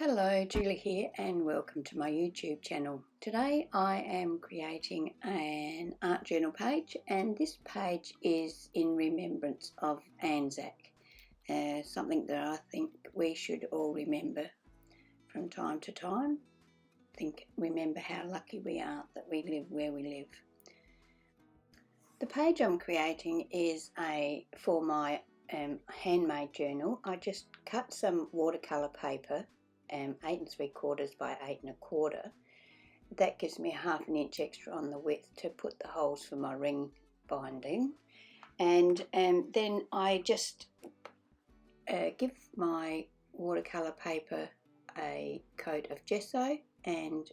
Hello, Julie here and welcome to my YouTube channel. Today I am creating an art journal page, and this page is in remembrance of Anzac, something that I think we should all remember from time to time. Remember how lucky we are that we live where we live. The page I'm creating is for my handmade journal. I just cut some watercolour paper, 8 3/4 by 8 1/4. That gives me ½ an inch extra on the width to put the holes for my ring binding, and then I just give my watercolour paper a coat of gesso and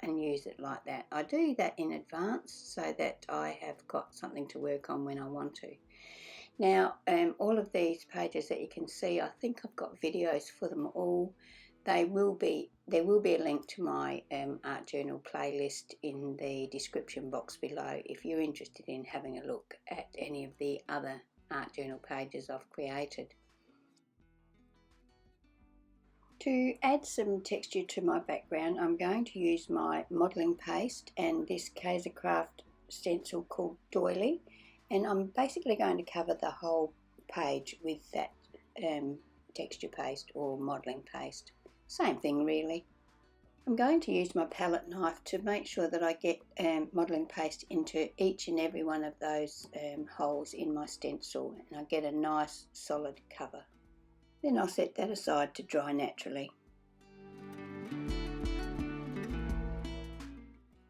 use it like that. I do that in advance so that I have got something to work on when I want to. Now, all of these pages that you can see, I think I've got videos for them all. There will be a link to my art journal playlist in the description box below if you're interested in having a look at any of the other art journal pages I've created. To add some texture to my background, I'm going to use my modelling paste and this Craft stencil called Doily. And I'm basically going to cover the whole page with that texture paste or modelling paste. Same thing really. I'm going to use my palette knife to make sure that I get modelling paste into each and every one of those holes in my stencil, and I get a nice solid cover. Then I'll set that aside to dry naturally.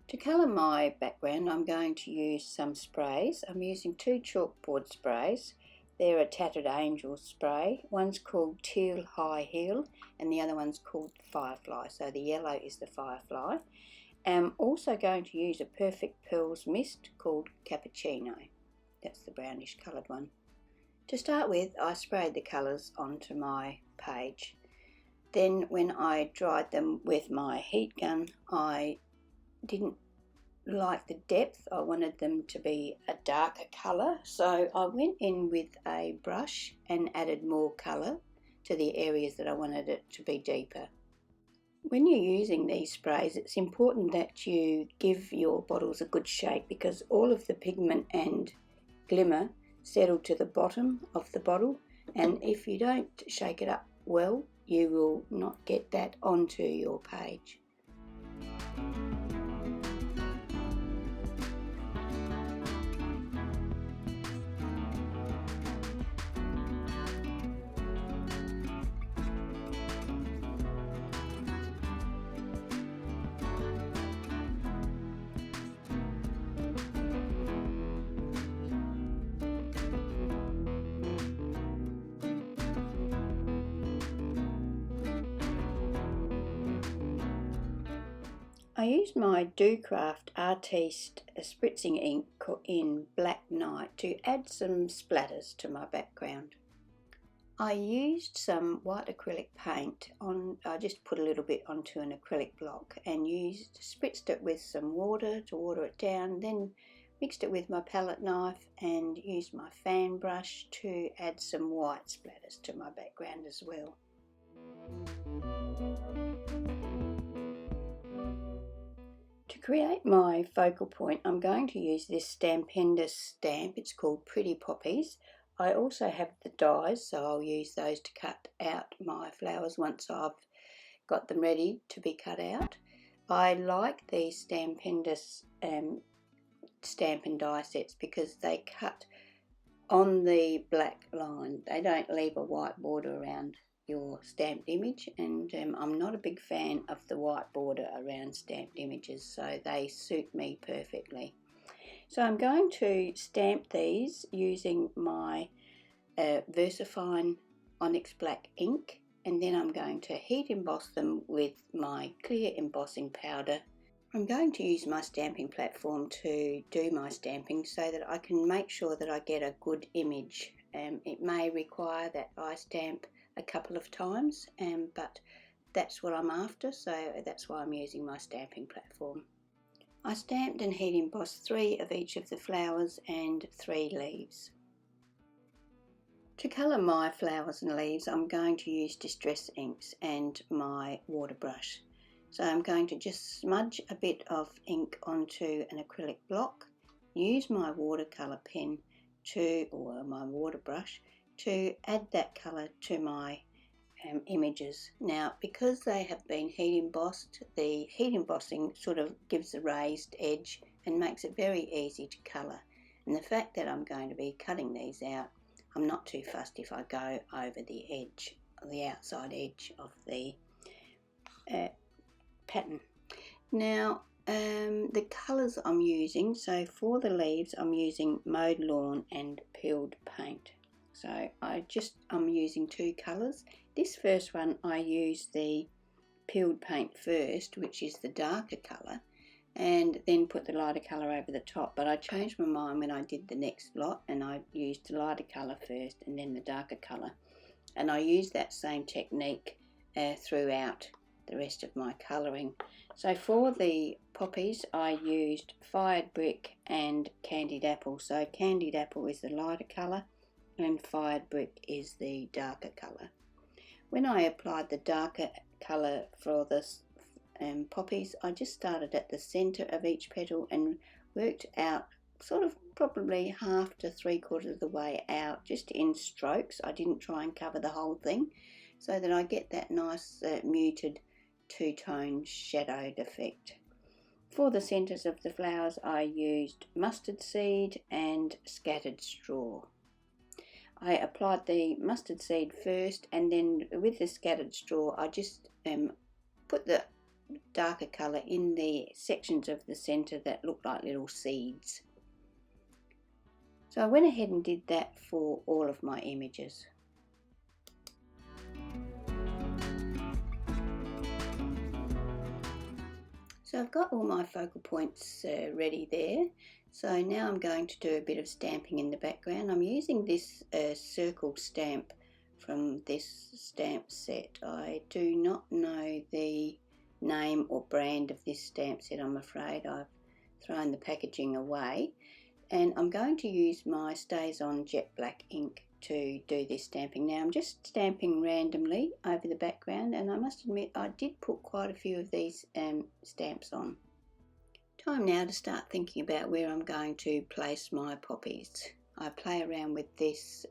To colour my background, I'm going to use some sprays. I'm using 2 chalkboard sprays. They're a Tattered Angel spray. One's called Teal High Heel and the other one's called Firefly. So the yellow is the Firefly. I'm also going to use a Perfect Pearls mist called Cappuccino. That's the brownish coloured one. To start with, I sprayed the colours onto my page. Then when I dried them with my heat gun, I didn't like the depth. I wanted them to be a darker colour, so I went in with a brush and added more colour to the areas that I wanted it to be deeper. When you're using these sprays, it's important that you give your bottles a good shake, because all of the pigment and glimmer settle to the bottom of the bottle, and if you don't shake it up well, you will not get that onto your page. I used my Do-Craft Artiste spritzing ink in Black Night to add some splatters to my background. I used some white acrylic paint I just put a little bit onto an acrylic block and spritzed it with some water to water it down, then mixed it with my palette knife and used my fan brush to add some white splatters to my background as well. To create my focal point, I'm going to use this Stamperia stamp. It's called Pretty Poppies. I also have the dies, so I'll use those to cut out my flowers once I've got them ready to be cut out. I like these Stamperia stamp and die sets because they cut on the black line. They don't leave a white border around your stamped image, and I'm not a big fan of the white border around stamped images, so they suit me perfectly. So I'm going to stamp these using my Versafine Onyx Black Ink, and then I'm going to heat emboss them with my clear embossing powder. I'm going to use my stamping platform to do my stamping so that I can make sure that I get a good image. It may require that I stamp a couple of times, but that's what I'm after, so that's why I'm using my stamping platform. I stamped and heat embossed 3 of each of the flowers and 3 leaves. To colour my flowers and leaves, I'm going to use distress inks and my water brush. So I'm going to just smudge a bit of ink onto an acrylic block, use my watercolour pen or my water brush to add that colour to my images. Now, because they have been heat embossed, the heat embossing sort of gives a raised edge and makes it very easy to colour. And the fact that I'm going to be cutting these out, I'm not too fussed if I go over the edge, the outside edge of the pattern. Now, the colours I'm using, so for the leaves I'm using Mowed Lawn and Peeled Paint. So I'm using two colours. This first one I use the Peeled Paint first, which is the darker colour, and then put the lighter colour over the top, but I changed my mind when I did the next lot and I used the lighter colour first and then the darker colour, and I used that same technique throughout the rest of my colouring. So for the poppies I used Fired Brick and Candied Apple. So Candied Apple is the lighter colour and Fired Brick is the darker colour. When I applied the darker colour for the poppies, I just started at the centre of each petal and worked out sort of probably half to 3/4 of the way out, just in strokes. I didn't try and cover the whole thing, so that I get that nice muted two-tone shadowed effect. For the centres of the flowers I used mustard seed and scattered straw. I applied the mustard seed first, and then with the scattered straw I just put the darker colour in the sections of the centre that look like little seeds. So I went ahead and did that for all of my images. So I've got all my focal points ready there. So now I'm going to do a bit of stamping in the background. I'm using this circle stamp from this stamp set. I do not know the name or brand of this stamp set, I'm afraid. I've thrown the packaging away, and I'm going to use my StazOn Jet Black Ink to do this stamping. Now I'm just stamping randomly over the background, and I must admit I did put quite a few of these stamps on. Time now to start thinking about where I'm going to place my poppies. I play around with this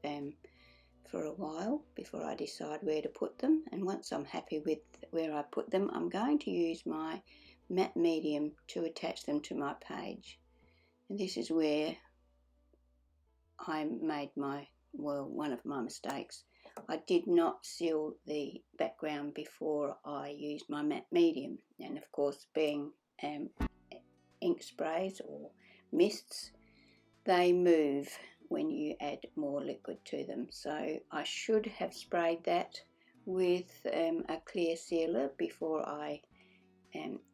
for a while before I decide where to put them, and once I'm happy with where I put them, I'm going to use my matte medium to attach them to my page. And this is where I made one of my mistakes. I did not seal the background before I used my matte medium, and of course, being ink sprays or mists, they move when you add more liquid to them. So I should have sprayed that with a clear sealer before I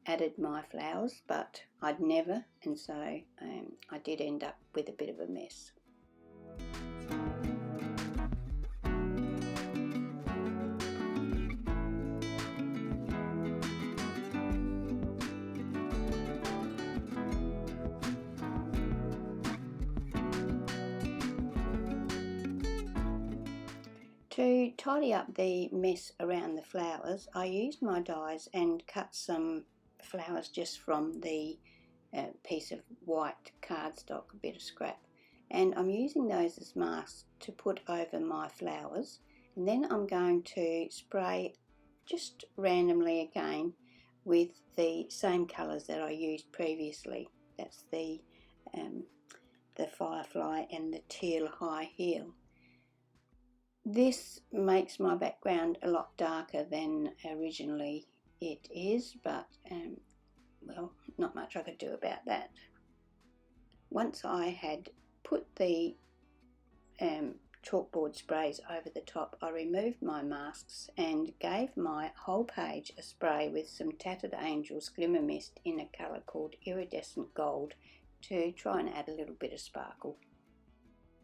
added my flowers, but I'd never, and so I did end up with a bit of a mess. To tidy up the mess around the flowers, I used my dies and cut some flowers just from the piece of white cardstock, a bit of scrap, and I'm using those as masks to put over my flowers, and then I'm going to spray just randomly again with the same colours that I used previously. That's the firefly and the teal high heel. This makes my background a lot darker than originally it is, but well, not much I could do about that. Once I had put the chalkboard sprays over the top, I removed my masks and gave my whole page a spray with some Tattered Angels Glimmermist in a colour called Iridescent Gold to try and add a little bit of sparkle.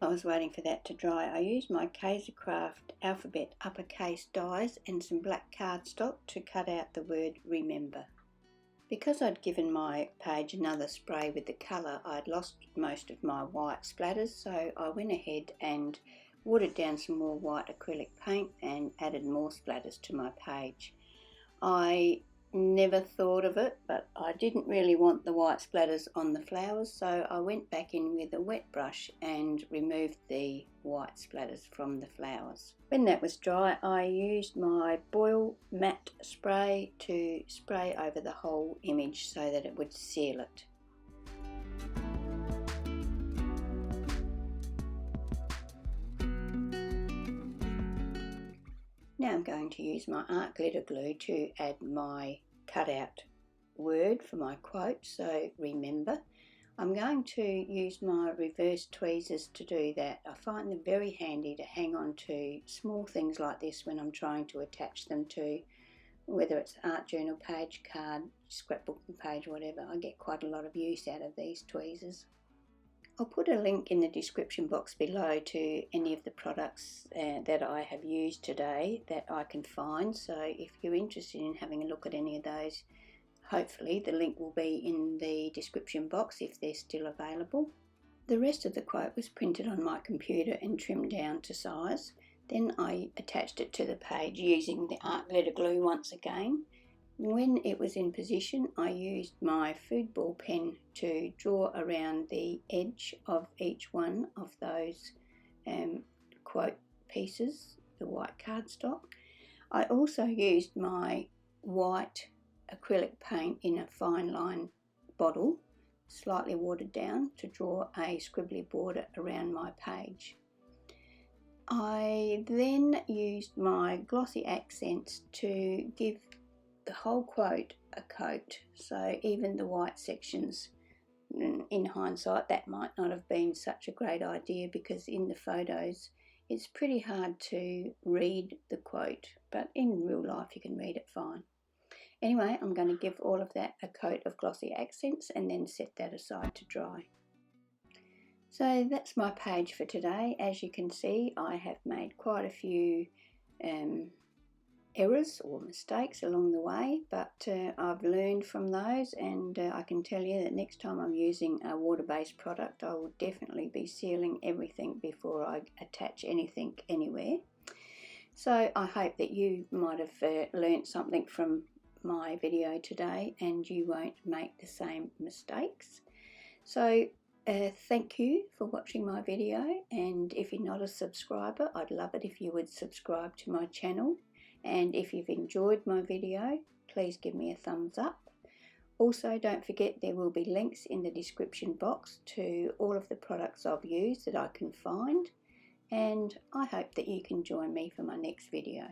I was waiting for that to dry. I used my Craft alphabet uppercase dies and some black cardstock to cut out the word remember. Because I'd given my page another spray with the colour, I'd lost most of my white splatters, so I went ahead and watered down some more white acrylic paint and added more splatters to my page. I never thought of it, but I didn't really want the white splatters on the flowers, so I went back in with a wet brush and removed the white splatters from the flowers. When that was dry, I used my Boil Matte spray to spray over the whole image so that it would seal it. Now I'm going to use my art glitter glue to add my cutout word for my quote, so remember. I'm going to use my reverse tweezers to do that. I find them very handy to hang on to small things like this when I'm trying to attach them to, whether it's art journal page, card, scrapbooking page, whatever. I get quite a lot of use out of these tweezers. I'll put a link in the description box below to any of the products that I have used today that I can find, so if you're interested in having a look at any of those, hopefully the link will be in the description box if they're still available. The rest of the quote was printed on my computer and trimmed down to size. Then I attached it to the page using the art glitter glue once again. When it was in position, I used my food ball pen to draw around the edge of each one of those quote pieces, the white cardstock. I also used my white acrylic paint in a fine line bottle, slightly watered down, to draw a scribbly border around my page. I then used my Glossy Accents to give the whole quote a coat, so even the white sections, in hindsight that might not have been such a great idea because in the photos it's pretty hard to read the quote, but in real life you can read it fine. Anyway, I'm going to give all of that a coat of Glossy Accents and then set that aside to dry. So that's my page for today. As you can see, I have made quite a few errors or mistakes along the way, but I've learned from those, and I can tell you that next time I'm using a water-based product, I will definitely be sealing everything before I attach anything anywhere. So I hope that you might have learnt something from my video today and you won't make the same mistakes. So thank you for watching my video, and if you're not a subscriber, I'd love it if you would subscribe to my channel. And if you've enjoyed my video, please give me a thumbs up. Also, don't forget there will be links in the description box to all of the products I've used that I can find. And I hope that you can join me for my next video.